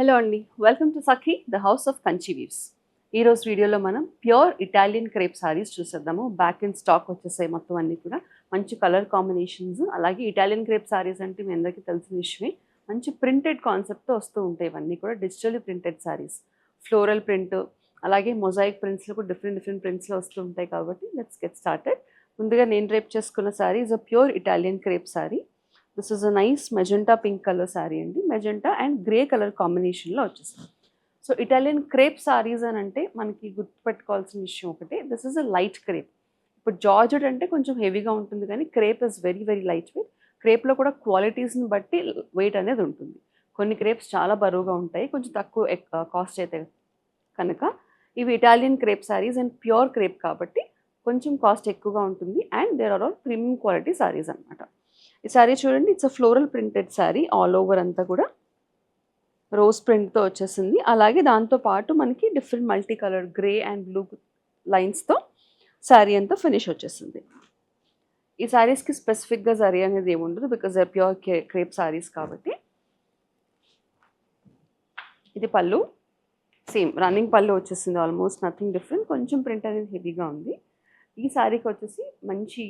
Hello అండి, welcome to Sakhi the house of Kanchi weaves. ఈరోజు వీడియోలో మనం ప్యూర్ ఇటాలియన్ క్రేప్ సారీస్ చూసేద్దాము. బ్యాక్ ఇన్ స్టాక్ వచ్చేసాయి మొత్తం అన్నీ కూడా. మంచి కలర్ కాంబినేషన్స్, అలాగే ఇటాలియన్ క్రేప్ సారీస్ అంటే మీ అందరికీ తెలిసిన విషయమే. మంచి ప్రింటెడ్ కాన్సెప్ట్తో వస్తూ ఉంటాయి ఇవన్నీ కూడా. Digitally printed saris, floral print, అలాగే మొజాయిక్ ప్రింట్స్లో కూడా డిఫరెంట్ ప్రింట్స్లో వస్తూ ఉంటాయి. కాబట్టి లెట్స్ గెట్ స్టార్టెడ్. ముందుగా నేను రేప్ చేసుకున్న sorry is a pure Italian crepe sorry. This is a nice magenta pink colour sorry అండి. మెజెంటా అండ్ గ్రే కలర్ కాంబినేషన్లో వచ్చేసింది. సో ఇటాలియన్ క్రేప్ సారీస్ అని అంటే మనకి గుర్తుపెట్టుకోవాల్సిన విషయం ఒకటే, this is a light crepe. ఇప్పుడు జార్జెట్ అంటే కొంచెం హెవీగా ఉంటుంది, కానీ crepe is very light weight. క్రేప్లో కూడా క్వాలిటీస్ని బట్టి వెయిట్ అనేది ఉంటుంది. కొన్ని క్రేప్స్ చాలా బరువుగా ఉంటాయి, కొంచెం తక్కువ కాస్ట్ అయితే కనుక. ఇవి Italian crepe saris and pure crepe కాబట్టి కొంచెం కాస్ట్ ఎక్కువగా ఉంటుంది. And there are all premium quality saris అనమాట. ఈ శారీ చూడండి, it's a floral printed sari. All over అంతా కూడా రోజ్ ప్రింట్తో వచ్చేసింది. అలాగే దాంతోపాటు మనకి different multi colour grey and blue లైన్స్తో శారీ అంతా ఫినిష్ వచ్చేసింది. ఈ శారీస్కి స్పెసిఫిక్గా జరీ అనేది ఏముండదు, because they pure crepe saris కాబట్టి. ఇది పళ్ళు, సేమ్ రన్నింగ్ పళ్ళు వచ్చేసింది. Almost nothing different. కొంచెం ప్రింట్ అనేది హెవీగా ఉంది. ఈ శారీకి వచ్చేసి మంచి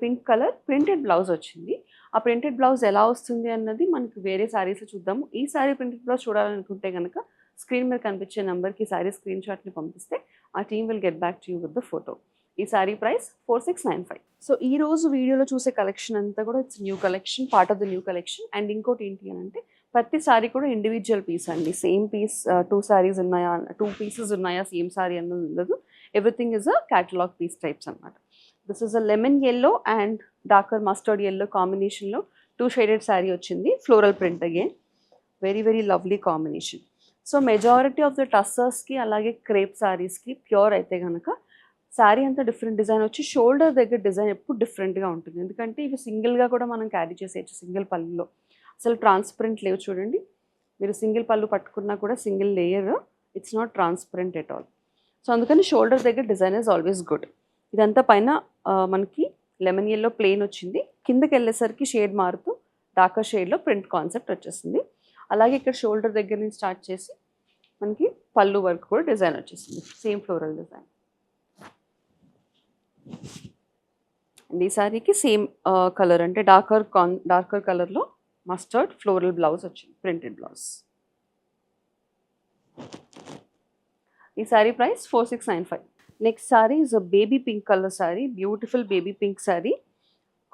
పింక్ కలర్ ప్రింటెడ్ బ్లౌజ్ వచ్చింది. ఆ ప్రింటెడ్ బ్లౌజ్ ఎలా వస్తుంది అన్నది మనకి వేరే శారీస్లో చూద్దాము. ఈ శారీ ప్రింటెడ్ బ్లౌజ్ చూడాలనుకుంటే కనుక స్క్రీన్ మీద కనిపించే నెంబర్కి శారీ స్క్రీన్ షాట్ని పంపిస్తే ఆ team will get back to you with the photo. ఈ శారీ ప్రైస్ 4695. సో ఈ రోజు వీడియోలో చూసే కలెక్షన్ అంతా కూడా it's new collection, part of the new collection. And ఇంకోటి ఏంటి అని అంటే, ప్రతి సారీ కూడా ఇండివిజువల్ పీస్ అండి. సేమ్ పీస్ 2 సారీస్ ఉన్నాయా, 2 పీసెస్ ఉన్నాయా సేమ్ సారీ అన్నది ఉండదు. Everything is a catalogue piece types అనమాట. This is a lemon yellow and darker mustard yellow కాంబినేషన్లో 2 షేడెడ్ శారీ వచ్చింది. Floral print again, very lovely combination. So majority of the టస్సర్స్కి అలాగే క్రేప్ శారీస్కి ప్యూర్ అయితే కనుక శారీ అంతా డిఫరెంట్ డిజైన్ వచ్చి షోల్డర్ దగ్గర డిజైన్ ఎప్పుడు డిఫరెంట్గా ఉంటుంది. ఎందుకంటే ఇవి సింగిల్గా కూడా మనం క్యారీ చేసేయచ్చు. సింగిల్ పళ్ళులో అసలు ట్రాన్స్పరెంట్ లేవు చూడండి. మీరు సింగిల్ పళ్ళు పట్టుకున్నా కూడా single layer, it's not transparent at all. So అందుకని షోల్డర్ దగ్గర డిజైన్ ఈజ్ ఆల్వేస్ గుడ్. ఇదంతా పైన మనకి లెమన్ ఎల్లో ప్లెయిన్ వచ్చింది. కిందకి వెళ్ళేసరికి షేడ్ మారుతూ డార్కర్ షేడ్లో ప్రింట్ కాన్సెప్ట్ వచ్చేసింది. అలాగే ఇక్కడ షోల్డర్ దగ్గర నుంచి స్టార్ట్ చేసి మనకి పళ్ళు వరకు కూడా డిజైన్ వచ్చేసింది, సేమ్ ఫ్లోరల్ డిజైన్. అండ్ ఈ శారీకి సేమ్ కలర్ అంటే డార్కర్ కలర్లో మస్టర్డ్ ఫ్లోరల్ బ్లౌజ్ వచ్చింది, ప్రింటెడ్ బ్లౌజ్. ఈ sari price 4695. Next sari is a baby pink colour sari. Beautiful baby pink sari.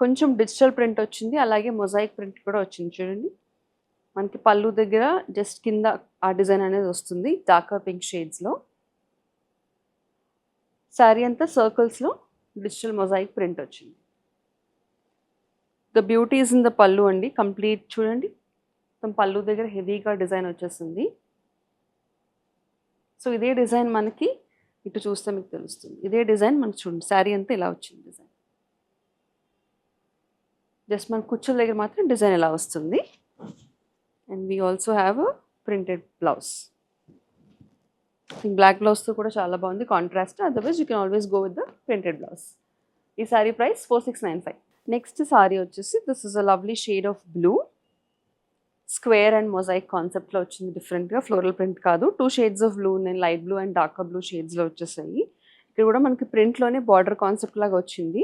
కొంచెం డిజిటల్ ప్రింట్ వచ్చింది, అలాగే మొజాయిక్ ప్రింట్ కూడా వచ్చింది చూడండి. మనకి పళ్ళు దగ్గర జస్ట్ కింద ఆ డిజైన్ అనేది వస్తుంది డార్కర్ పింక్ షేడ్స్లో. శారీ అంతా సర్కిల్స్లో డిజిటల్ మొజాయిక్ ప్రింట్ వచ్చింది. The beauty is in the పళ్ళు అండి. కంప్లీట్ చూడండి, మొత్తం పళ్ళు దగ్గర హెవీగా డిజైన్ వచ్చేసింది. సో ఇదే డిజైన్ మనకి ఇటు చూస్తే మీకు తెలుస్తుంది. ఇదే డిజైన్ మనకి చూడండి, శారీ అంతా ఇలా వచ్చింది డిజైన్. జస్ట్ మన కుచ్చుల దగ్గర మాత్రం డిజైన్ ఎలా వస్తుంది. And we also have a printed blouse. Black బ్లౌజ్తో కూడా చాలా బాగుంది contrast. Otherwise you can always go with the printed blouse. ఈ శారీ ప్రైస్ 4695. నెక్స్ట్ శారీ వచ్చేసి this is a lovely shade of blue. Square and mosaic కాన్సెప్ట్లో వచ్చింది డిఫరెంట్గా. ఫ్లోరల్ ప్రింట్ కాదు. 2 షేడ్స్ ఆఫ్ బ్లూ ఉన్నాయి, light blue and darker blue షేడ్స్లో వచ్చేసాయి. ఇక్కడ కూడా మనకి ప్రింట్లోనే బార్డర్ కాన్సెప్ట్ లాగా వచ్చింది.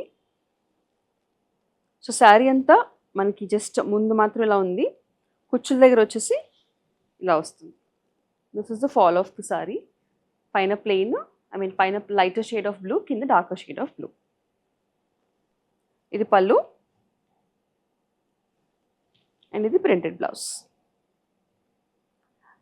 సో శారీ అంతా మనకి జస్ట్ ముందు మాత్రం ఇలా ఉంది, కుచ్చుల దగ్గర వచ్చేసి ఇలా వస్తుంది. This is the fall of the sari. పైన ప్లెయిన్, పైన లైటర్ షేడ్ ఆఫ్ బ్లూ, కింద డార్కర్ షేడ్ ఆఫ్ బ్లూ. ఇది పళ్ళు అండ్ ఇది ప్రింటెడ్ బ్లౌజ్.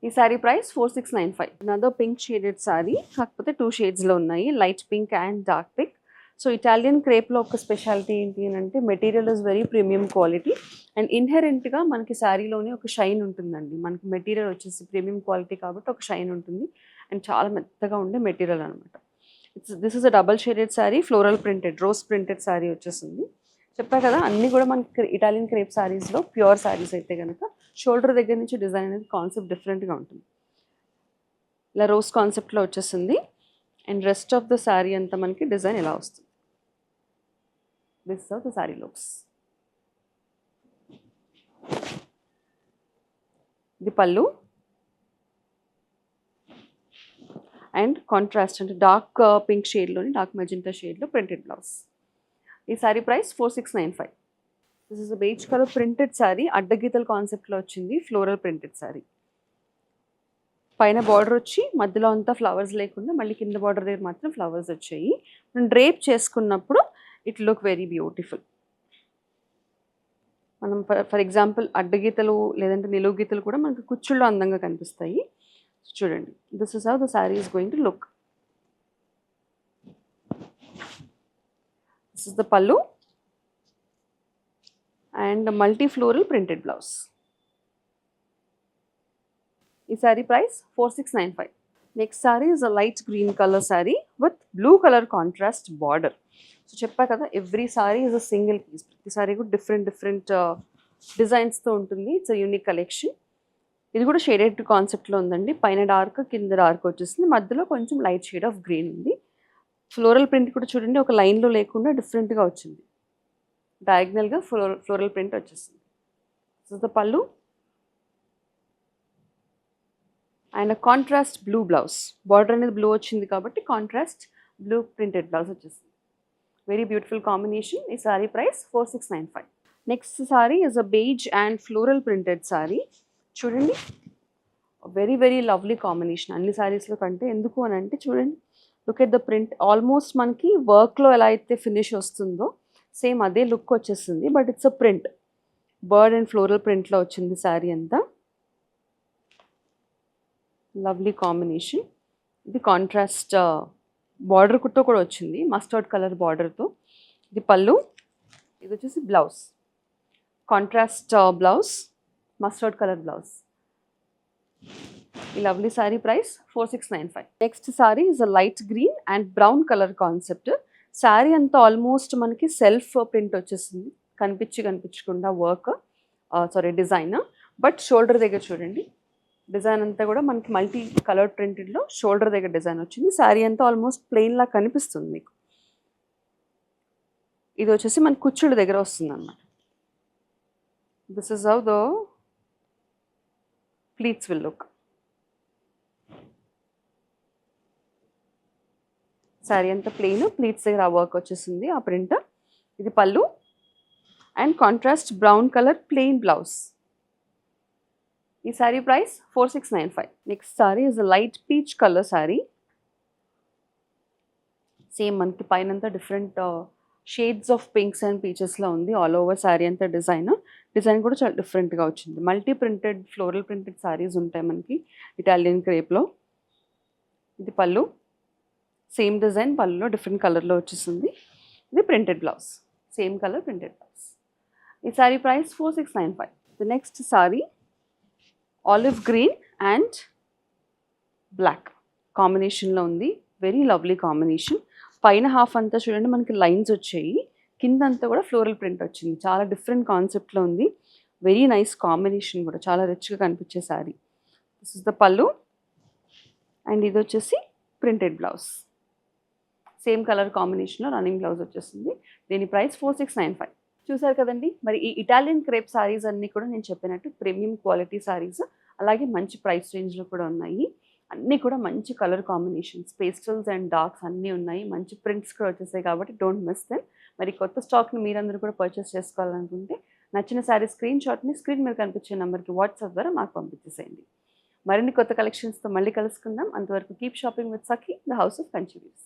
ఈ sari price 4695. Other pink shaded sari, కాకపోతే 2 షేడ్స్లో ఉన్నాయి, light pink and dark pink. So Italian క్రేప్లో ఒక స్పెషాలిటీ ఏంటి అని అంటే, material is very premium quality and ఇన్హెరెంట్గా మనకి శారీలోనే ఒక షైన్ ఉంటుందండి. మనకి మెటీరియల్ వచ్చేసి ప్రీమియం క్వాలిటీ కాబట్టి ఒక షైన్ ఉంటుంది అండ్ చాలా మెత్తగా ఉండే మెటీరియల్ అనమాట. This is a double shaded sari, floral printed rose printed sari వచ్చేసింది. చెప్పా కదా, అన్నీ కూడా మనకి ఇటాలియన్ క్రేప్ శారీస్లో ప్యూర్ శారీస్ అయితే కనుక షోల్డర్ దగ్గర నుంచి డిజైన్ అనేది కాన్సెప్ట్ డిఫరెంట్గా ఉంటుంది. ఇలా రోజ్ కాన్సెప్ట్లో వచ్చేసింది. And rest of the sari అంతా మనకి డిజైన్ ఎలా వస్తుంది. This of the sari looks. ఇది పళ్ళు అండ్ కాంట్రాస్ట్ అంటే డార్క్ పింక్ షేడ్లోని డార్క్ మెజెంటా షేడ్లో ప్రింటెడ్ బ్లౌజ్. ఈ sari price 4695. This is a beige colour printed sari, అడ్డగీతల కాన్సెప్ట్లో వచ్చింది, ఫ్లోరల్ ప్రింటెడ్ శారీ. పైన బార్డర్ వచ్చి మధ్యలో అంతా ఫ్లవర్స్ లేకుండా మళ్ళీ కింద బార్డర్ దగ్గర మాత్రం ఫ్లవర్స్ వచ్చాయి. మనం డ్రేప్ చేసుకున్నప్పుడు ఇట్ లుక్ వెరీ బ్యూటిఫుల్. మనం ఫర్ ఎగ్జాంపుల్ అడ్డగీతలు లేదంటే నిలువు గీతలు కూడా మనకు కుచ్చుల్లో అందంగా కనిపిస్తాయి. చూడండి, this is how the sari is going to look. This is the pallu and multi floral printed blouse. ఈ sari price 4695. Next sari is a light green colour sari with blue colour contrast border. So చెప్పా కదా, every sari is a single piece. ప్రతి శారీ కూడా different డిజైన్స్తో ఉంటుంది. It's a unique collection. ఇది కూడా shaded కాన్సెప్ట్లో ఉందండి. పైన డార్క్ కింద డార్క్ వచ్చేసింది, మధ్యలో కొంచెం లైట్ షేడ్ ఆఫ్ గ్రీన్ ఉంది. ఫ్లోరల్ ప్రింట్ కూడా చూడండి, ఒక లైన్లో లేకుండా డిఫరెంట్గా వచ్చింది. డయాగ్నల్గా ఫ్లోరల్ ప్రింట్ వచ్చేసింది. This is the pallu and contrast blue blouse. Border అనేది బ్లూ వచ్చింది కాబట్టి కాంట్రాస్ట్ బ్లూ ప్రింటెడ్ బ్లౌజ్ వచ్చేసింది. Very beautiful combination. ఈ sari price 4695. Next sari is a beige and floral printed sari. చూడండి, వెరీ లవ్లీ కాంబినేషన్ అన్ని సారీస్లో కంటే. ఎందుకు అని అంటే చూడండి, look at the print. Almost మనకి వర్క్లో ఎలా అయితే ఫినిష్ వస్తుందో సేమ్ అదే లుక్ వచ్చేస్తుంది. But it's a print, bird and floral ప్రింట్లో వచ్చింది శారీ అంతా. Lovely combination. ఇది కాంట్రాస్ట్ బార్డర్ కుట్తో కూడా వచ్చింది, మస్టర్డ్ కలర్ బార్డర్తో. ఇది పళ్ళు, ఇది వచ్చేసి blouse, contrast blouse, mustard colour blouse. ఈ lovely sari price 4695. Next sari is a light green and brown colour concept. Sari అంతా ఆల్మోస్ట్ మనకి సెల్ఫ్ ప్రింట్ వచ్చేసింది, కనిపించకుండా వర్క్, డిజైన్. బట్ షోల్డర్ దగ్గర చూడండి, డిజైన్ అంతా కూడా మనకి మల్టీ కలర్ ప్రింటెడ్లో షోల్డర్ దగ్గర డిజైన్ వచ్చింది. శారీ అంతా ఆల్మోస్ట్ ప్లెయిన్ లా కనిపిస్తుంది మీకు. ఇది వచ్చేసి మన కుచ్చుళ్ళ దగ్గర వస్తుంది అన్నమాట. This is how the pleats will look. Sari అంతా ప్లెయిన్, ప్లీట్స్ దగ్గర ఆ వర్క్ వచ్చేసింది, ఆ ప్రింట్. ఇది pallu and contrast brown colour plain blouse. ఈ sari price 4695. Next sari is a light peach colour sari. Same మనకి పైన అంతా different shades of pinks and పీచెస్లో ఉంది. ఆల్ ఓవర్ శారీ అంతా డిజైన్ కూడా చాలా డిఫరెంట్గా వచ్చింది. Multi printed floral printed saris ఉంటాయి మనకి ఇటాలియన్ క్రేప్లో. ఇది పళ్ళు, సేమ్ డిజైన్ పళ్ళులో డిఫరెంట్ కలర్లో వచ్చేసింది. ఇది printed blouse, same colour printed blouse. ఈ sari price 4695. The next sari olive green and black కాంబినేషన్లో ఉంది. Very lovely combination. పైన హాఫ్ అంతా చూడండి మనకి లైన్స్ వచ్చాయి, కింద అంతా కూడా ఫ్లోరల్ ప్రింట్ వచ్చింది. చాలా డిఫరెంట్ కాన్సెప్ట్లో ఉంది. వెరీ నైస్ కాంబినేషన్ కూడా, చాలా రిచ్గా కనిపించే శారీ. దిస్ ఇస్ ద పళ్ళు అండ్ ఇది వచ్చేసి ప్రింటెడ్ బ్లౌజ్, సేమ్ కలర్ కాంబినేషన్లో రన్నింగ్ బ్లౌజ్ వచ్చేస్తుంది. దీని ప్రైస్ 4695. చూసారు కదండి, మరి ఈ ఇటాలియన్ క్రేప్ సారీస్ అన్నీ కూడా నేను చెప్పినట్టు ప్రీమియం క్వాలిటీ సారీస్, అలాగే మంచి ప్రైస్ రేంజ్లో కూడా ఉన్నాయి. అన్నీ కూడా మంచి colour combinations, pastels and darks అన్నీ ఉన్నాయి. మంచి ప్రింట్స్ కూడా వచ్చేసాయి కాబట్టి డోంట్ మిస్ దెమ్. మరి కొత్త స్టాక్ని మీరందరూ కూడా పర్చేస్ చేసుకోవాలనుకుంటే నచ్చిన శారీ స్క్రీన్ షాట్ని స్క్రీన్ మీద కనిపించే నెంబర్కి వాట్సాప్ ద్వారా మాకు పంపించేసేయండి. మరిన్ని కొత్త కలెక్షన్స్తో మళ్ళీ కలుసుకుందాం. అంతవరకు keep shopping with Sakhi, the house of Kanchi weaves.